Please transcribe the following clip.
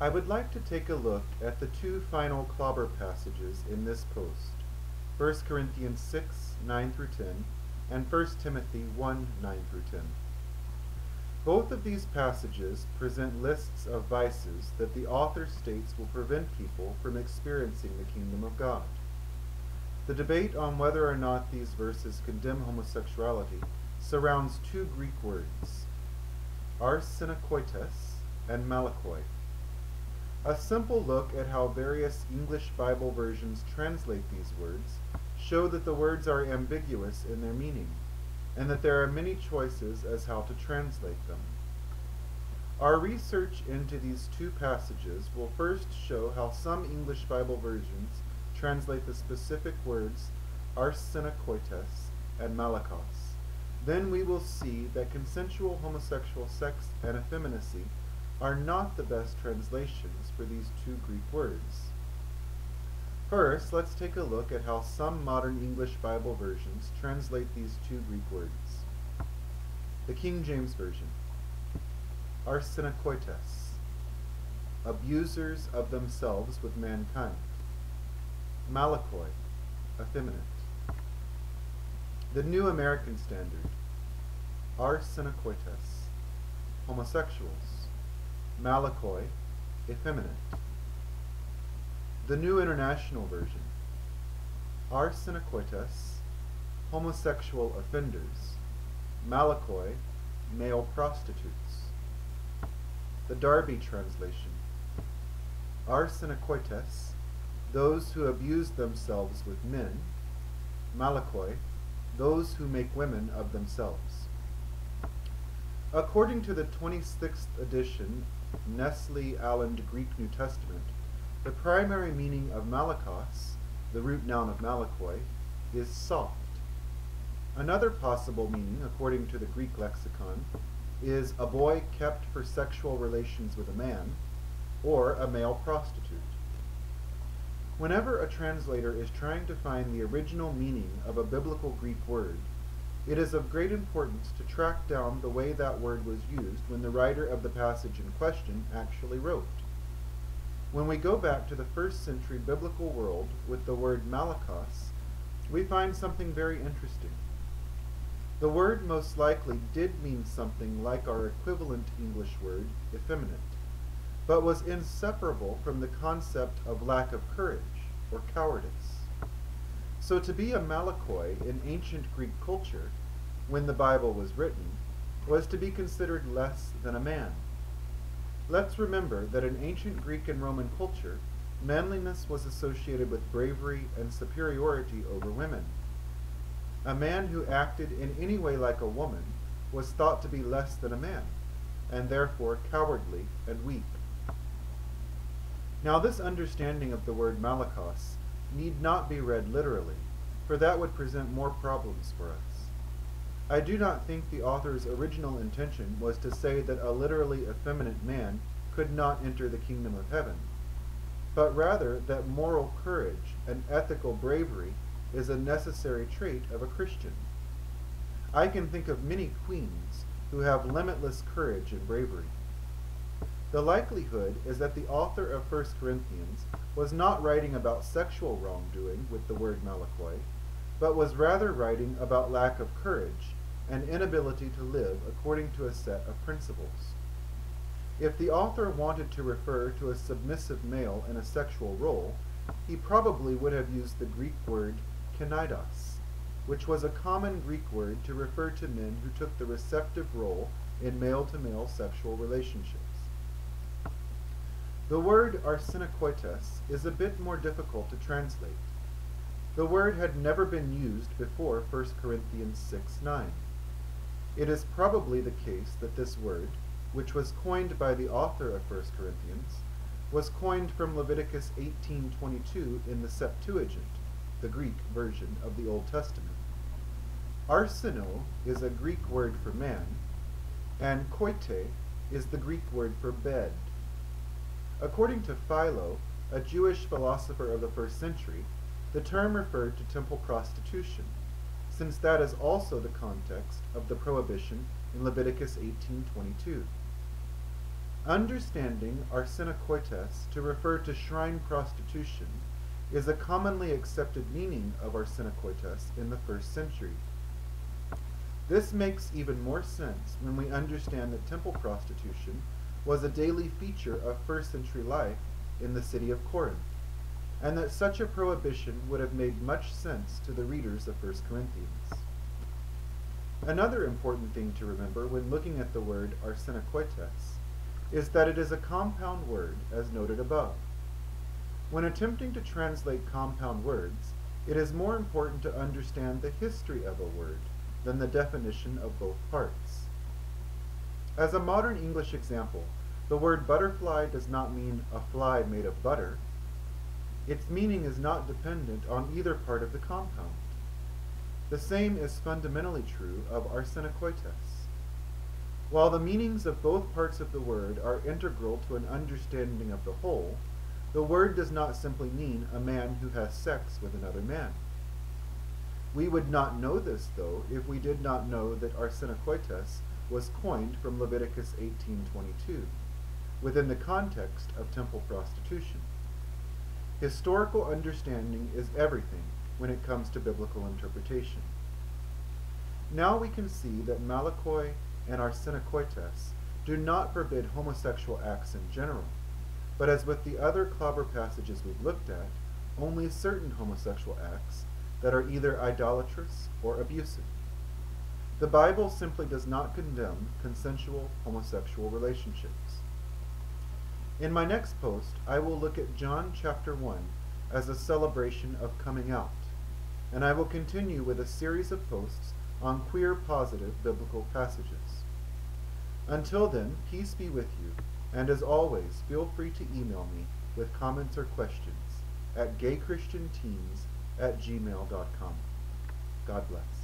I would like to take a look at the two final clobber passages in this post, 1 Corinthians 6, 9 through 10, and 1 Timothy 1, 9 through 10. Both of these passages present lists of vices that the author states will prevent people from experiencing the kingdom of God. The debate on whether or not these verses condemn homosexuality surrounds two Greek words, arsenokoites and malakoi. A simple look at how various English Bible versions translate these words show that the words are ambiguous in their meaning, and that there are many choices as how to translate them. Our research into these two passages will first show how some English Bible versions translate the specific words arsenokoites and malakos. Then we will see that consensual homosexual sex and effeminacy are not the best translations for these two Greek words. First, let's take a look at how some modern English Bible versions translate these two Greek words. The King James Version, arsenokoites, abusers of themselves with mankind. Malakoi, effeminate. The New American Standard, arsenokoites, homosexuals. Malakoi, effeminate. The New International Version, arsenokoites, homosexual offenders. Malakoi, male prostitutes. The Darby Translation, arsenokoites, those who abuse themselves with men. Malakoi, those who make women of themselves. According to the 26th edition Nestle Aland Greek New Testament, the primary meaning of malakos, the root noun of malakoi, is soft. Another possible meaning, according to the Greek lexicon, is a boy kept for sexual relations with a man, or a male prostitute. Whenever a translator is trying to find the original meaning of a biblical Greek word, it is of great importance to track down the way that word was used when the writer of the passage in question actually wrote. When we go back to the first century biblical world with the word malakos, we find something very interesting. The word most likely did mean something like our equivalent English word, effeminate, but was inseparable from the concept of lack of courage or cowardice. So to be a malakoi in ancient Greek culture, when the Bible was written, was to be considered less than a man. Let's remember that in ancient Greek and Roman culture, manliness was associated with bravery and superiority over women. A man who acted in any way like a woman was thought to be less than a man, and therefore cowardly and weak. Now this understanding of the word malakos need not be read literally, for that would present more problems for us. I do not think the author's original intention was to say that a literally effeminate man could not enter the kingdom of heaven, but rather that moral courage and ethical bravery is a necessary trait of a Christian. I can think of many queens who have limitless courage and bravery. The likelihood is that the author of 1 Corinthians was not writing about sexual wrongdoing with the word malakoi, but was rather writing about lack of courage and inability to live according to a set of principles. If the author wanted to refer to a submissive male in a sexual role, he probably would have used the Greek word kenaidos, which was a common Greek word to refer to men who took the receptive role in male-to-male sexual relationships. The word arsenokoites is a bit more difficult to translate. The word had never been used before 1 Corinthians 6:9. It is probably the case that this word, which was coined by the author of 1 Corinthians, was coined from Leviticus 18:22 in the Septuagint, the Greek version of the Old Testament. Arseno is a Greek word for man, and koite is the Greek word for bed. According to Philo, a Jewish philosopher of the first century, the term referred to temple prostitution, since that is also the context of the prohibition in Leviticus 18:22. Understanding arsenokoites to refer to shrine prostitution is a commonly accepted meaning of arsenokoites in the 1st century. This makes even more sense when we understand that temple prostitution was a daily feature of 1st century life in the city of Corinth, and that such a prohibition would have made much sense to the readers of 1 Corinthians. Another important thing to remember when looking at the word arsenokoites is that it is a compound word, as noted above. When attempting to translate compound words, it is more important to understand the history of a word than the definition of both parts. As a modern English example, the word butterfly does not mean a fly made of butter. Its meaning is not dependent on either part of the compound. The same is fundamentally true of arsenokoites. While the meanings of both parts of the word are integral to an understanding of the whole, the word does not simply mean a man who has sex with another man. We would not know this, though, if we did not know that arsenokoites was coined from Leviticus 18:22, within the context of temple prostitution. Historical understanding is everything when it comes to biblical interpretation. Now we can see that malakoi and arsenokoites do not forbid homosexual acts in general, but as with the other clobber passages we've looked at, only certain homosexual acts that are either idolatrous or abusive. The Bible simply does not condemn consensual homosexual relationships. In my next post, I will look at John chapter 1 as a celebration of coming out, and I will continue with a series of posts on queer positive biblical passages. Until then, peace be with you, and as always, feel free to email me with comments or questions at gaychristianteens@gmail.com. God bless.